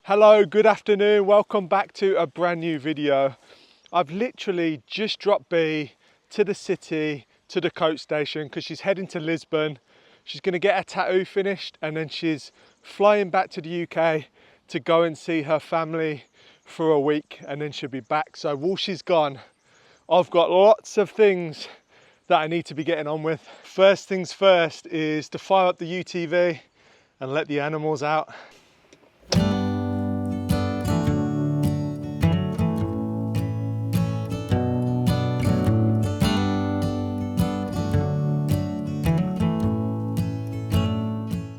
Hello, good afternoon. Welcome back to a brand new video. I've literally just dropped Bee to the city, to the coach station, because she's heading to Lisbon. She's going to get her tattoo finished and then she's flying back to the UK to go and see her family for a week, and then she'll be back. So while she's gone, I've got lots of things that I need to be getting on with. First things first is to fire up the UTV and let the animals out.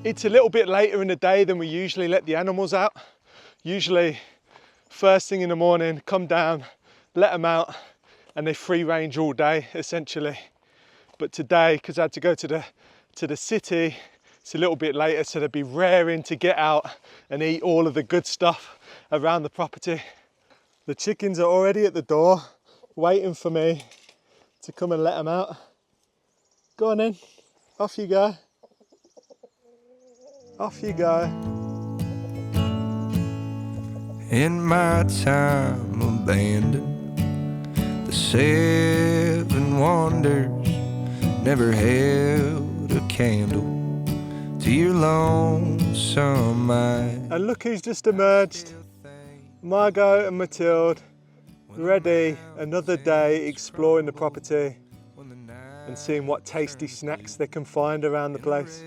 It's a little bit later in the day than we usually let the animals out. Usually first thing in the morning, come down, let them out, and they free range all day essentially. But today, because I had to go to the city, it's a little bit later, so they'd be raring to get out and eat all of the good stuff around the property. The chickens are already at the door, waiting for me to come and let them out. Go on then, off you go. Off you go. In my time abandoned, the 7 wonders never held a candle to your lonesome eye. And look who's just emerged. Margot and Mathilde, ready, another day exploring the property and seeing what tasty snacks they can find around the place.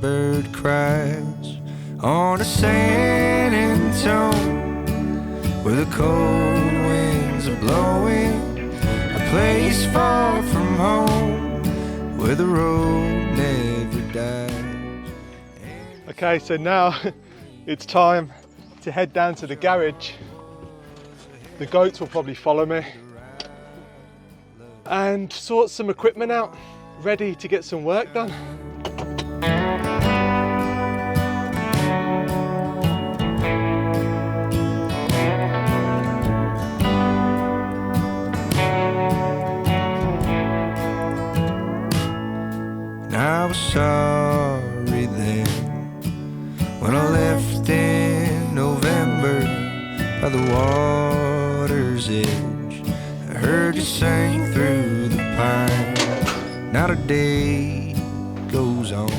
Bird cries on a San Antone, where the cold winds are blowing, a place far from home, where the road never dies. Okay, so now it's time to head down to the garage. The goats will probably follow me and sort some equipment out, ready to get some work done. I was sorry then, when I left in November by the water's edge. I heard you sing through the pine. Not a day goes on.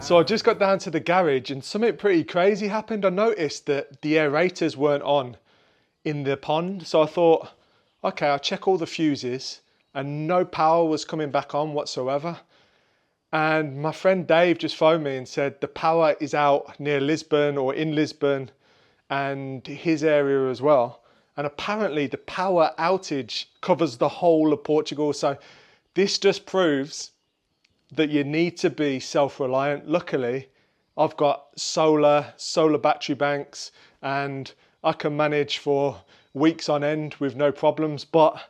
So I just got down to the garage and something pretty crazy happened. I noticed that the aerators weren't on in the pond. So I thought, okay, I'll check all the fuses, and no power was coming back on whatsoever. And my friend Dave just phoned me and said the power is out near Lisbon or in Lisbon and his area as well. And apparently the power outage covers the whole of Portugal. So this just proves that you need to be self-reliant. Luckily, I've got solar battery banks, and I can manage for weeks on end with no problems. But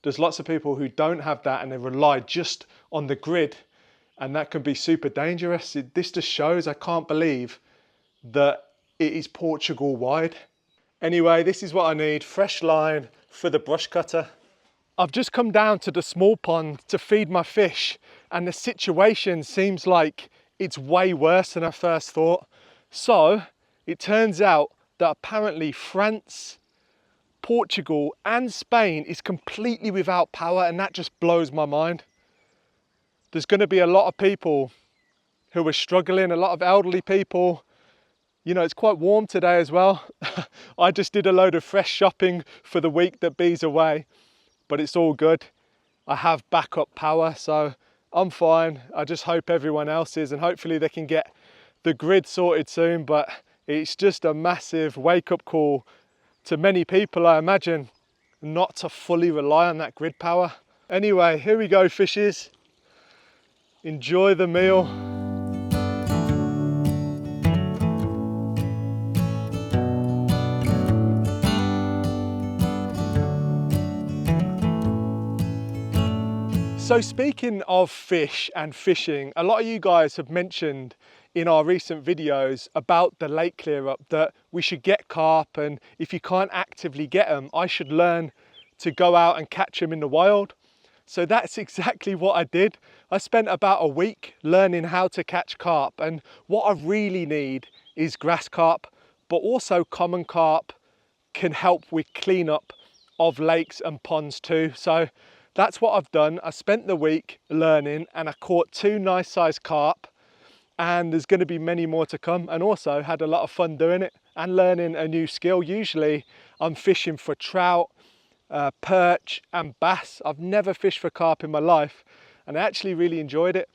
there's lots of people who don't have that and they rely just on the grid, and that can be super dangerous. This just shows, I can't believe that it is Portugal wide. Anyway, this is what I need, fresh line for the brush cutter. I've just come down to the small pond to feed my fish, and the situation seems like it's way worse than I first thought. So it turns out that apparently France, Portugal and Spain is completely without power, and that just blows my mind. There's going to be a lot of people who are struggling, a lot of elderly people. You know, it's quite warm today as well. I just did a load of fresh shopping for the week that Bee's away, but it's all good. I have backup power, so I'm fine. I just hope everyone else is, and hopefully they can get the grid sorted soon. But it's just a massive wake-up call to many people, I imagine, not to fully rely on that grid power. Anyway, here we go, fishes. Enjoy the meal. So speaking of fish and fishing, a lot of you guys have mentioned in our recent videos about the lake clear up that we should get carp, and if you can't actively get them, I should learn to go out and catch them in the wild. So that's exactly what I did. I spent about a week learning how to catch carp, and what I really need is grass carp. but also common carp can help with cleanup of lakes and ponds too. So that's what I've done. I spent the week learning and I caught 2 nice sized carp, and there's going to be many more to come, and also had a lot of fun doing it and learning a new skill. Usually I'm fishing for trout, perch and bass. I've never fished for carp in my life, and I actually really enjoyed it.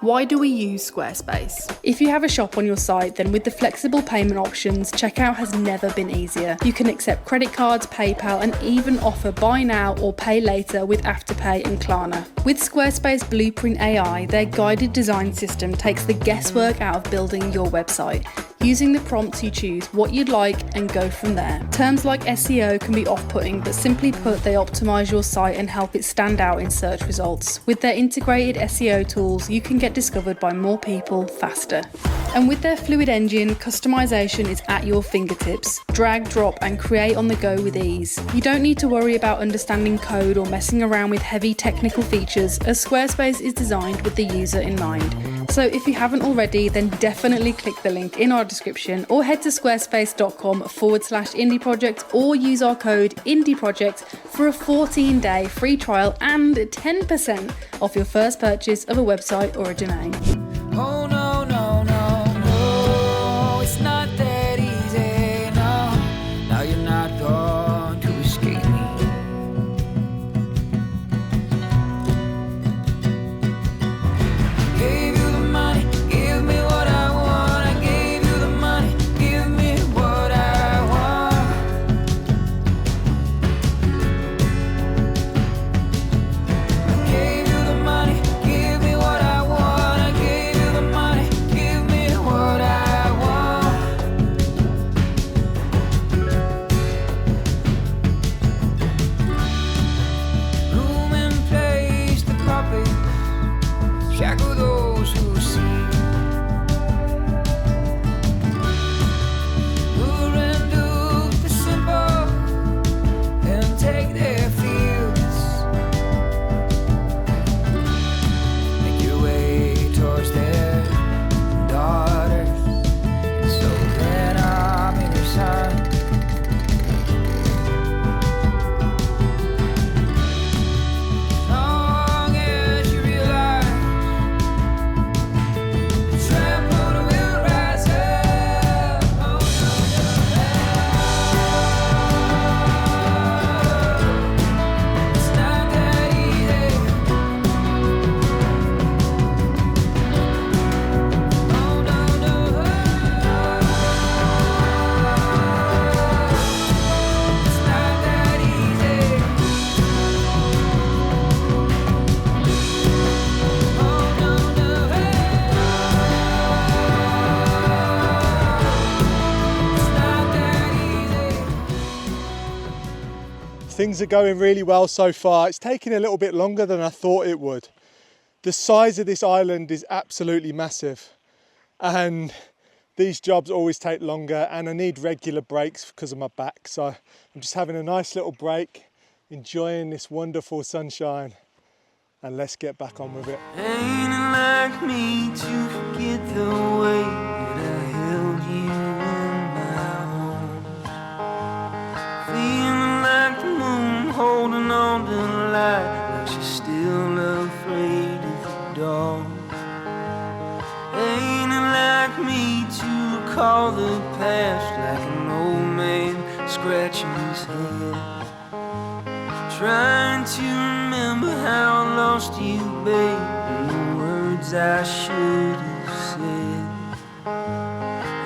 Why do we use Squarespace? If you have a shop on your site, then with the flexible payment options, checkout has never been easier. You can accept credit cards, PayPal, and even offer buy now or pay later with Afterpay and Klarna. With Squarespace Blueprint AI, their guided design system takes the guesswork out of building your website. Using the prompts, you choose what you'd like and go from there. Terms like SEO can be off-putting, but simply put, they optimize your site and help it stand out in search results. With their integrated SEO tools, you can get discovered by more people faster. And with their fluid engine, customization is at your fingertips. Drag, drop, and create on the go with ease. You don't need to worry about understanding code or messing around with heavy technical features, as Squarespace is designed with the user in mind. So if you haven't already, then definitely click the link in our description or head to squarespace.com/indieproject or use our code indieproject for a 14-day free trial and 10% off your first purchase of a website or a domain. Oh no, no, no, no, it's not that easy, no. Now you're not going to escape me. Gave you the money, give me what I want. I gave you the money, give me what I want. I gave you the money, give me what I want. I gave you the money, give me what I want. Room and place the puppets, shackle those who see. Furrnando the simple and take their fields. Make your way towards their daughters, and so then I'm in your son. Long as you realize the trampled will rise up. Oh no, it's not that easy. Oh no, it's not that easy. Oh no, it's not that easy. Things are going really well so far. It's taking a little bit longer than I thought it would. The size of this island is absolutely massive, and these jobs always take longer, and I need regular breaks because of my back. So I'm just having a nice little break, enjoying this wonderful sunshine, and let's get back on with it. Ain't it like me to forget the way that I held you in my arms? Feeling like the moon holding on to the light, like she's still afraid of the dark. Ain't it like me to recall the past, like an old man scratching his head, trying to remember how I lost you, babe, and the words I should have said.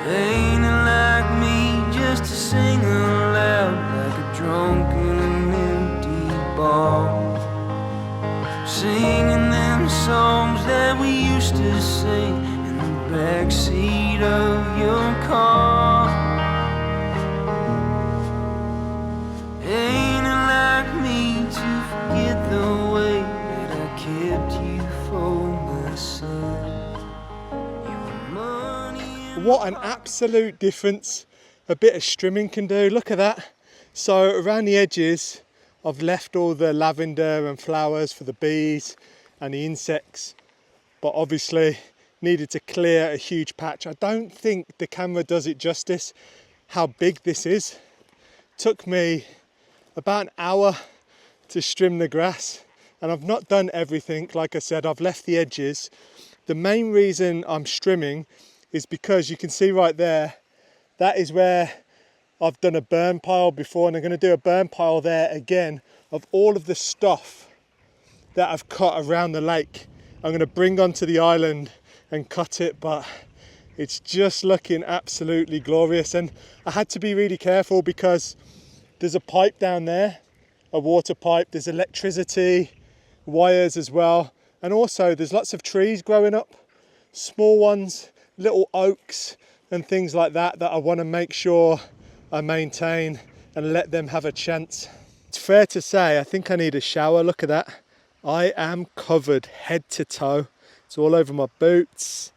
Ain't it like me just to sing aloud, like a drunk in an empty bar, singing them songs that we used to sing in the backseat of your car. Ain't it like me to forget the way that I kept you for myself? You were money and What an absolute difference a bit of strimming can do. Look at that. So around the edges I've left all the lavender and flowers for the bees and the insects, but obviously needed to clear a huge patch. I don't think the camera does it justice. how big this is. Took me about an hour to trim the grass, and I've not done everything. Like I said, I've left the edges. The main reason I'm trimming is because you can see right there, that is where I've done a burn pile before, and I'm going to do a burn pile there again of all of the stuff that I've cut around the lake. I'm going to bring onto the island and cut it, but it's just looking absolutely glorious. And I had to be really careful because there's a pipe down there, a water pipe, there's electricity, wires as well, and also there's lots of trees growing up, small ones, little oaks and things like that I want to make sure I maintain and let them have a chance. It's fair to say I think I need a shower. Look at that. I am covered head to toe. It's all over my boots,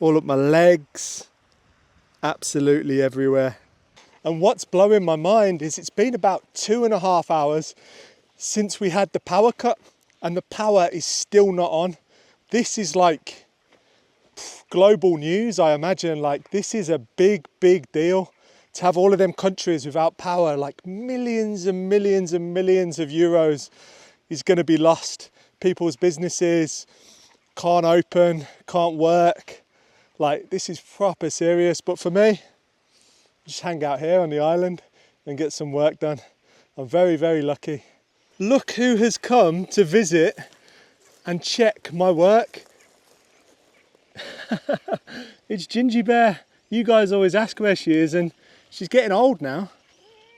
all up my legs, absolutely everywhere. And what's blowing my mind is it's been about 2.5 hours since we had the power cut, and the power is still not on. This is like global news, I imagine. Like, this is a big deal to have all of them countries without power. Like, millions and millions and millions of euros is going to be lost. People's businesses can't open, can't work. Like, this is proper serious. But for me, just hang out here on the island and get some work done. I'm very lucky. Look who has come to visit and check my work. It's Ginjey Bear. You guys always ask where she is, and she's getting old now,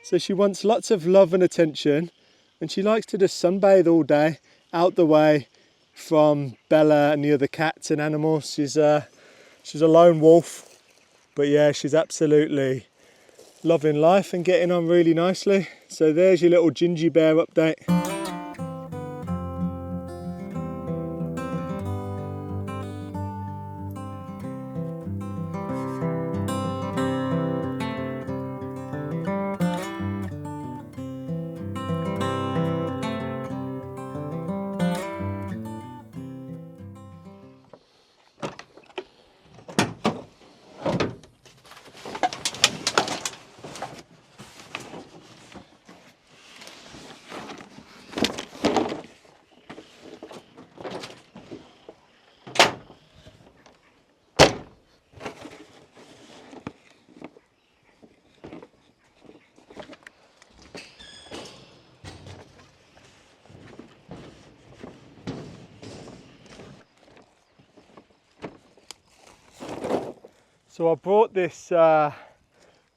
so she wants lots of love and attention, and she likes to just sunbathe all day out the way from Bella and the other cats and animals. She's a lone wolf, but yeah, she's absolutely loving life and getting on really nicely. So there's your little Ginjey Bear update. So I brought this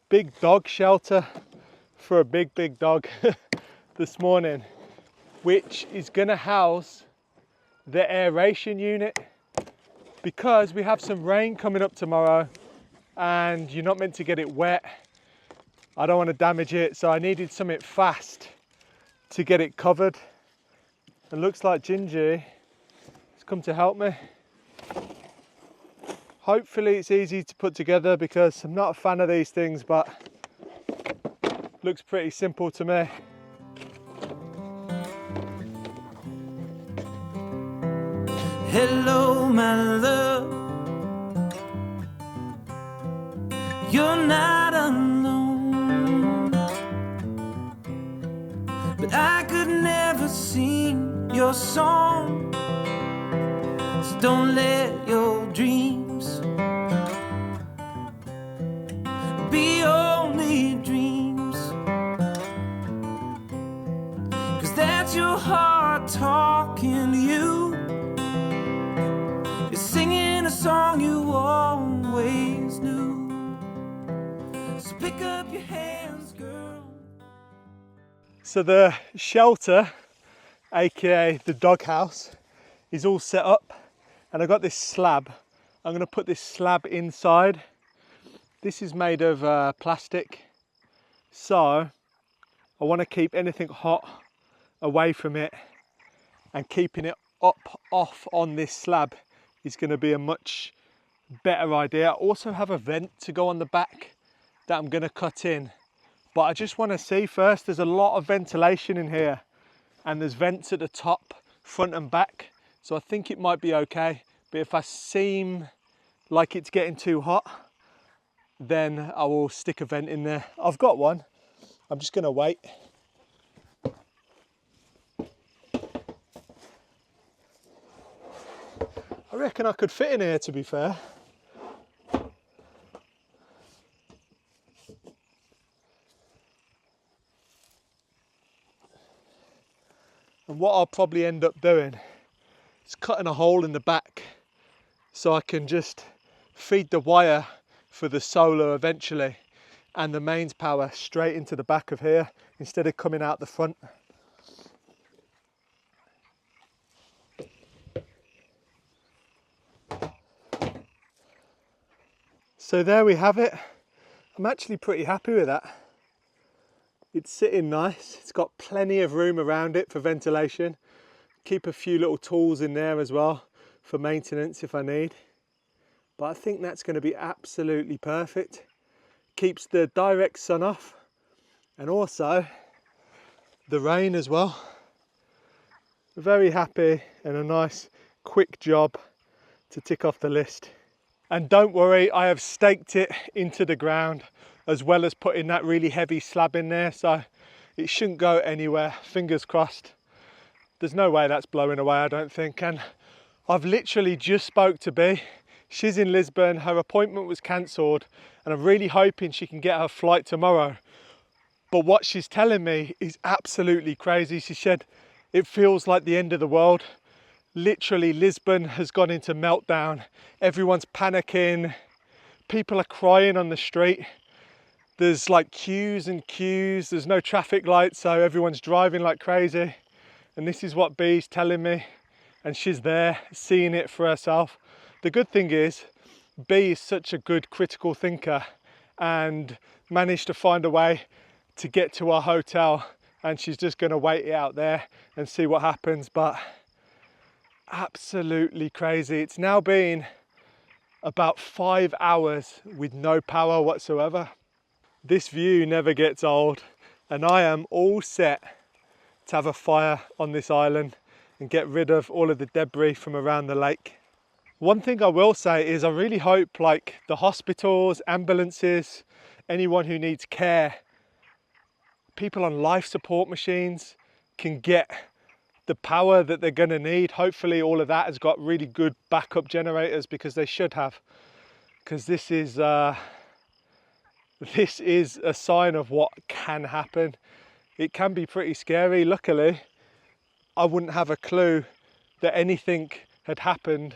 big dog shelter for a big dog this morning, which is going to house the aeration unit, because we have some rain coming up tomorrow and you're not meant to get it wet. I don't want to damage it, so I needed something fast to get it covered. And looks like Ginjey has come to help me. Hopefully it's easy to put together because I'm not a fan of these things, but looks pretty simple to me. Hello, my love. You're not alone, but I could never sing your song. So don't let your dreams be only dreams, 'cause that's your heart talking to you. You're singing a song you always knew. So pick up your hands, girl. So the shelter, aka the doghouse, is all set up, and I've got this slab. I'm going to put this slab inside. This is made of plastic, so I want to keep anything hot away from it, and keeping it off on this slab is going to be a much better idea. I also have a vent to go on the back that I'm going to cut in, but I just want to see first. There's a lot of ventilation in here, and there's vents at the top, front and back, so I think it might be okay. But if I seem like it's getting too hot, then I will stick a vent in there. I've got one. I'm just going to wait. I reckon I could fit in here, to be fair. And what I'll probably end up doing is cutting a hole in the back so I can just feed the wire for the solar eventually and the mains power straight into the back of here instead of coming out the front. So there we have it. I'm actually pretty happy with that. It's sitting nice. It's got plenty of room around it for ventilation. Keep a few little tools in there as well for maintenance if I need. But I think that's going to be absolutely perfect. Keeps the direct sun off and also the rain as well. Very happy and a nice quick job to tick off the list. And don't worry, I have staked it into the ground as well as putting that really heavy slab in there, so it shouldn't go anywhere, fingers crossed. There's no way that's blowing away, I don't think. And I've literally just spoke to Bee. She's in Lisbon, her appointment was cancelled, and I'm really hoping she can get her flight tomorrow. But what she's telling me is absolutely crazy. She said it feels like the end of the world. Literally, Lisbon has gone into meltdown. Everyone's panicking. People are crying on the street. There's like queues and queues. There's no traffic lights, so everyone's driving like crazy. And this is what Bee's telling me. And she's there, seeing it for herself. The good thing is, Bee is such a good critical thinker and managed to find a way to get to our hotel. And she's just going to wait it out there and see what happens. But absolutely crazy. It's now been about 5 hours with no power whatsoever. This view never gets old, and I am all set to have a fire on this island and get rid of all of the debris from around the lake. One thing I will say is I really hope like the hospitals, ambulances, anyone who needs care, people on life support machines can get the power that they're going to need. Hopefully all of that has got really good backup generators, because they should have, because this is a sign of what can happen. It can be pretty scary. Luckily, I wouldn't have a clue that anything had happened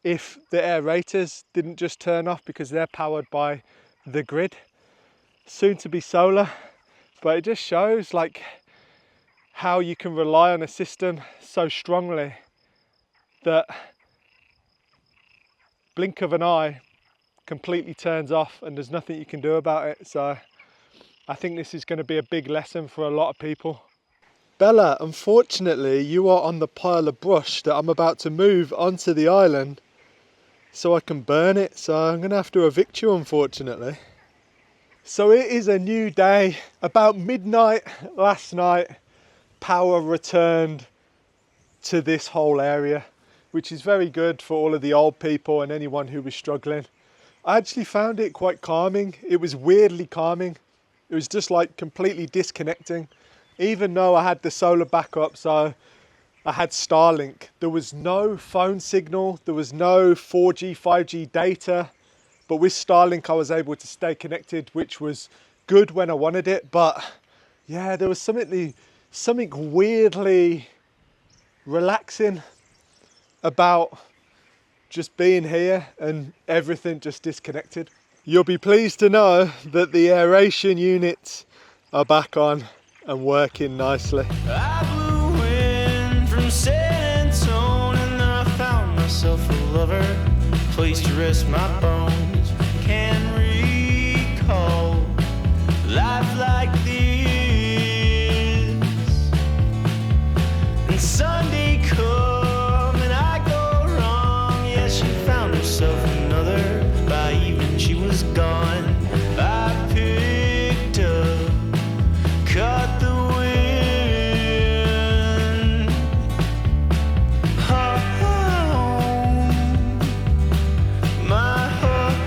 if the aerators didn't just turn off, because they're powered by the grid, soon to be solar. But it just shows like how you can rely on a system so strongly that blink of an eye completely turns off and there's nothing you can do about it. So I think this is going to be a big lesson for a lot of people. Bella, unfortunately you are on the pile of brush that I'm about to move onto the island so I can burn it, so I'm going to have to evict you, unfortunately. So it is a new day. About midnight last night, power returned to this whole area, which is very good for all of the old people and anyone who was struggling. I actually found it quite calming. It was weirdly calming. It was just like completely disconnecting. Even though I had the solar backup, so I had Starlink, there was no phone signal, there was no 4G, 5G data. But with Starlink, I was able to stay connected, which was good when I wanted it. But yeah, there was something weirdly relaxing about just being here and everything just disconnected. You'll be pleased to know that the aeration units are back on and working nicely. I blew in from San Antonio and I found myself a lover, place to rest my bones. Can't recall life like this. And Sunday come and I go wrong. Yeah, she found herself another. By evening she was gone. I picked up, caught the wind. Oh, my heart.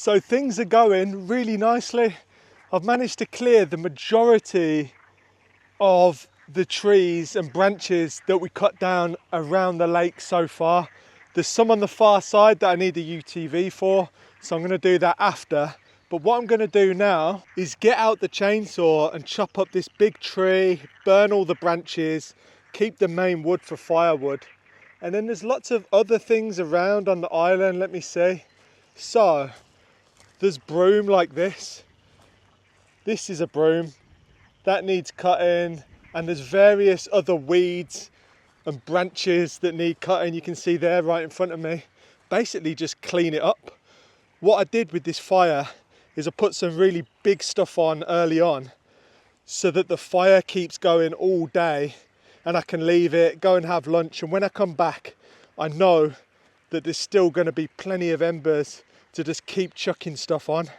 So things are going really nicely. I've managed to clear the majority of the trees and branches that we cut down around the lake so far. There's some on the far side that I need a UTV for, so I'm going to do that after. But what I'm going to do now is get out the chainsaw and chop up this big tree, burn all the branches, keep the main wood for firewood. And then there's lots of other things around on the island, let me see. So, there's broom like this. This is a broom. That needs cutting. And there's various other weeds and branches that need cutting. You can see there right in front of me. Basically just clean it up. What I did with this fire is I put some really big stuff on early on so that the fire keeps going all day and I can leave it, go and have lunch, and when I come back I know that there's still going to be plenty of embers to just keep chucking stuff on.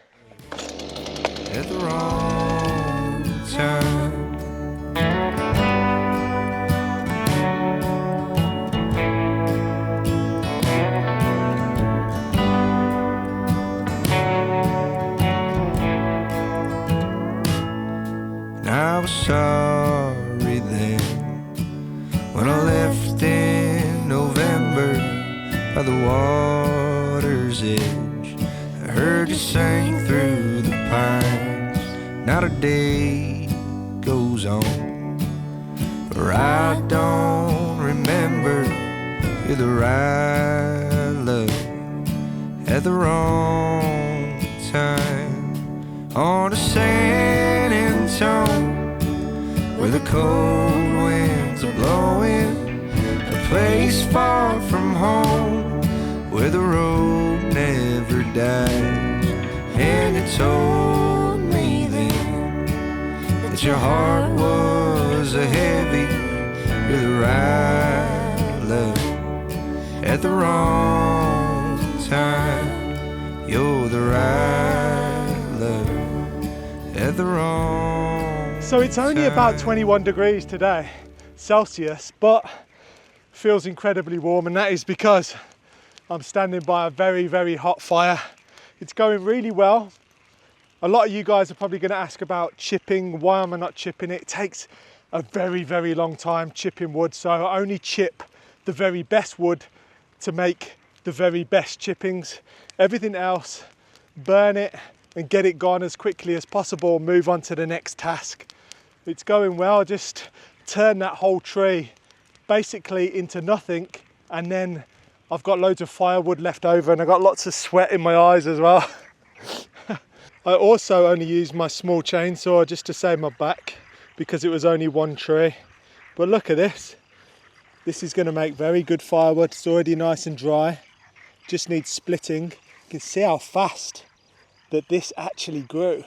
At the wrong time. I was sorry then when I left in November by the water's edge. I heard you sing through the pines. Not a day goes on where I don't remember you're the right love at the wrong time. On a San Antone where the cold winds are blowing, a place far from home where the road never dies. And you told me then that your heart was a heavy, you're the right love at the wrong time. You're the right love at the wrong. So it's only about 21 degrees today, Celsius, but feels incredibly warm, and that is because I'm standing by a very, very hot fire. It's going really well. A lot of you guys are probably going to ask about chipping. Why am I not chipping it? It takes a very, very long time chipping wood, so I only chip the very best wood to make the very best chippings. Everything else, burn it and get it gone as quickly as possible, move on to the next task. It's going well. Just turn that whole tree basically into nothing, and then I've got loads of firewood left over, and I got lots of sweat in my eyes as well. I also only used my small chainsaw just to save my back because it was only one tree. But look at this. This is going to make very good firewood. It's already nice and dry. Just needs splitting. You can see how fast that this actually grew.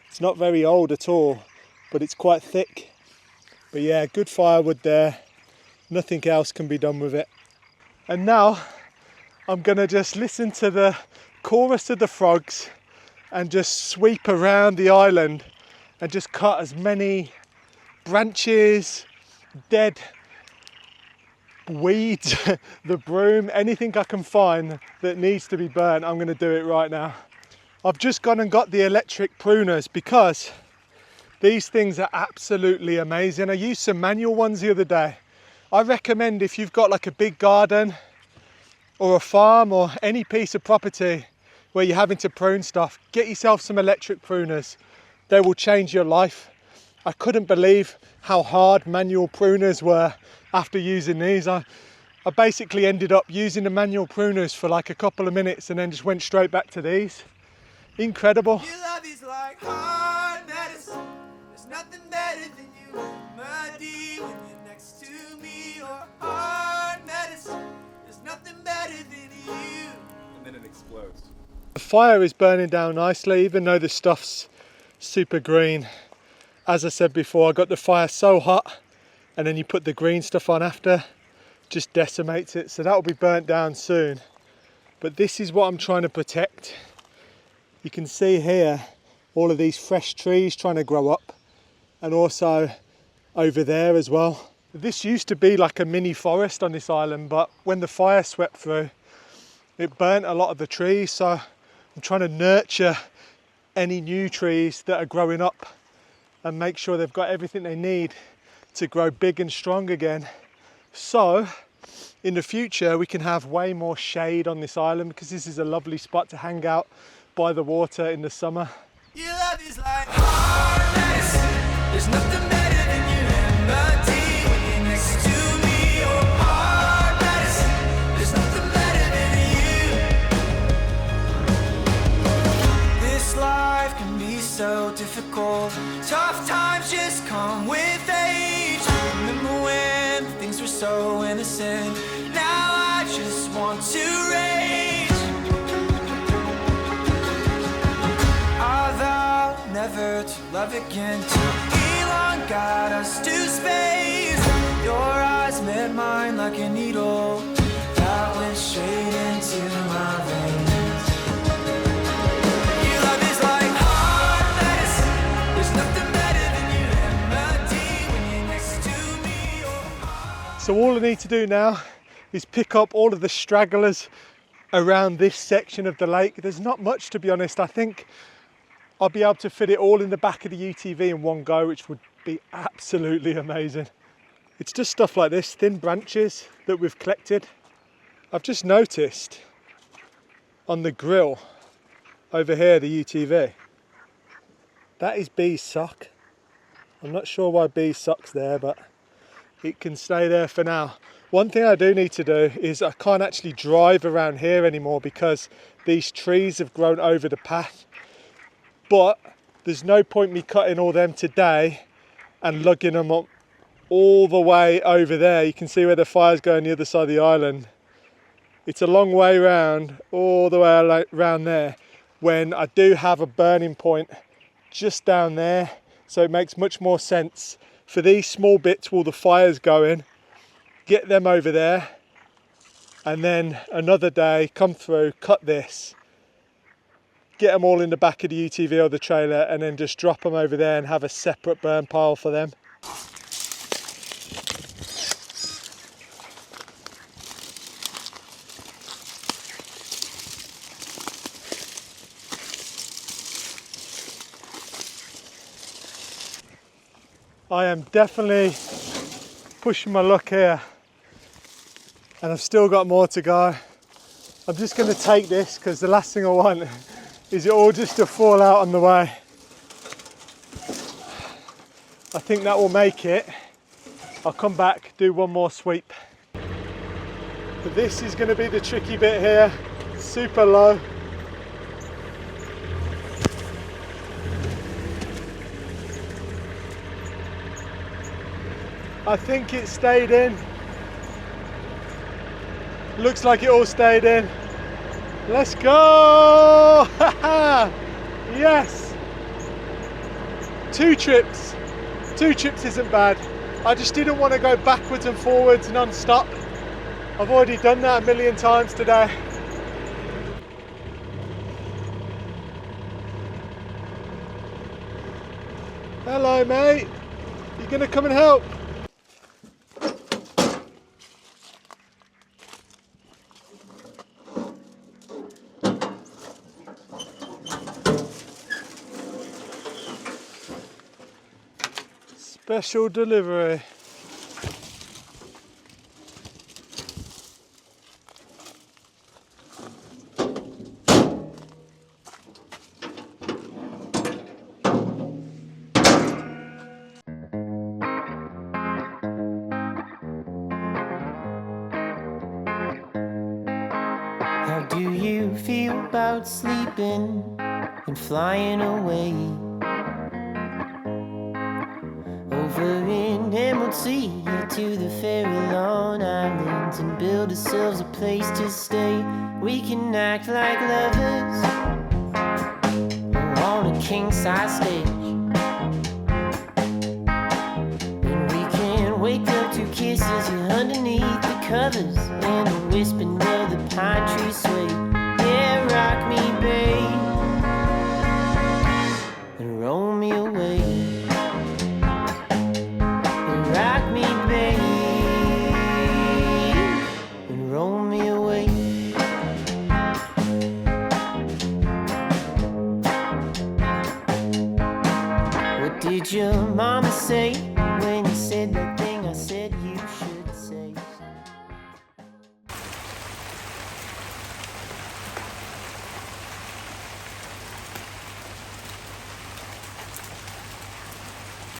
It's not very old at all, but it's quite thick. But yeah, good firewood there. Nothing else can be done with it. And now I'm gonna just listen to the chorus of the frogs and just sweep around the island and just cut as many branches, dead weeds, the broom, anything I can find that needs to be burnt. I'm gonna do it right now. I've just gone and got the electric pruners because these things are absolutely amazing. I used some manual ones the other day. I recommend if you've got like a big garden or a farm or any piece of property where you're having to prune stuff, get yourself some electric pruners. They will change your life. I couldn't believe how hard manual pruners were after using these. I basically ended up using the manual pruners for like a couple of minutes and then just went straight back to these. Incredible. Your love is like hard medicine. There's nothing better than you, my dear, when you're next to me. Or hard medicine. There's nothing better than you. And then it explodes. The fire is burning down nicely, even though the stuff's super green. As I said before, I got the fire so hot, and then you put the green stuff on after, just decimates it. So that will be burnt down soon. But this is what I'm trying to protect. You can see here all of these fresh trees trying to grow up, and also over there as well. This used to be like a mini forest on this island, but when the fire swept through, it burnt a lot of the trees. So I'm trying to nurture any new trees that are growing up and make sure they've got everything they need to grow big and strong again. So in the future we can have way more shade on this island, because this is a lovely spot to hang out by the water in the summer. Your love is like hard medicine. There's nothing better than your melody when you're next to me. Oh, hard medicine. There's nothing better than you. This life can be so difficult. Tough times just come with age. Remember when things were so innocent? Now I just want to rage. I vow never to love again till Elon got us to space. Your eyes met mine like a needle that went straight into my veins. Your love is like hard medicine. There's nothing better than your remedy when you're next to me. Oh, So all I need to do now is pick up all of the stragglers around this section of the lake. There's not much, to be honest. I think I'll be able to fit it all in the back of the UTV in one go, which would be absolutely amazing. It's just stuff like this, thin branches that we've collected. I've just noticed on the grill over here, the UTV, that is Bee's sock. I'm not sure why Bee's sock's there, but it can stay there for now. One thing I do need to do is I can't actually drive around here anymore because these trees have grown over the path. But there's no point me cutting all them today and lugging them up all the way over there. You can see where the fire's going on the other side of the island. It's a long way round, all the way around there, when I do have a burning point just down there. So it makes much more sense for these small bits while the fire's going, get them over there, and then another day come through, cut this, get them all in the back of the UTV or the trailer, and then just drop them over there and have a separate burn pile for them. I am definitely pushing my luck here, and I've still got more to go. I'm just going to take this because the last thing I want is it all just to fall out on the way. I think that will make it. I'll come back, do one more sweep. But this is going to be the tricky bit here, super low. I think it stayed in. Looks like it all stayed in. Let's go! Yes! 2 trips. 2 trips isn't bad. I just didn't want to go backwards and forwards non-stop. I've already done that a million times today. Hello, mate. You gonna come and help? Special delivery. How do you feel about sleeping and flying away? Over in Emerald Sea, to the Furrnando Islands, and build ourselves a place to stay. We can act like lovers on a king-size stage, and we can wake up to kisses underneath the covers, and the whispering of the pine tree sway. Yeah, rock me, babe.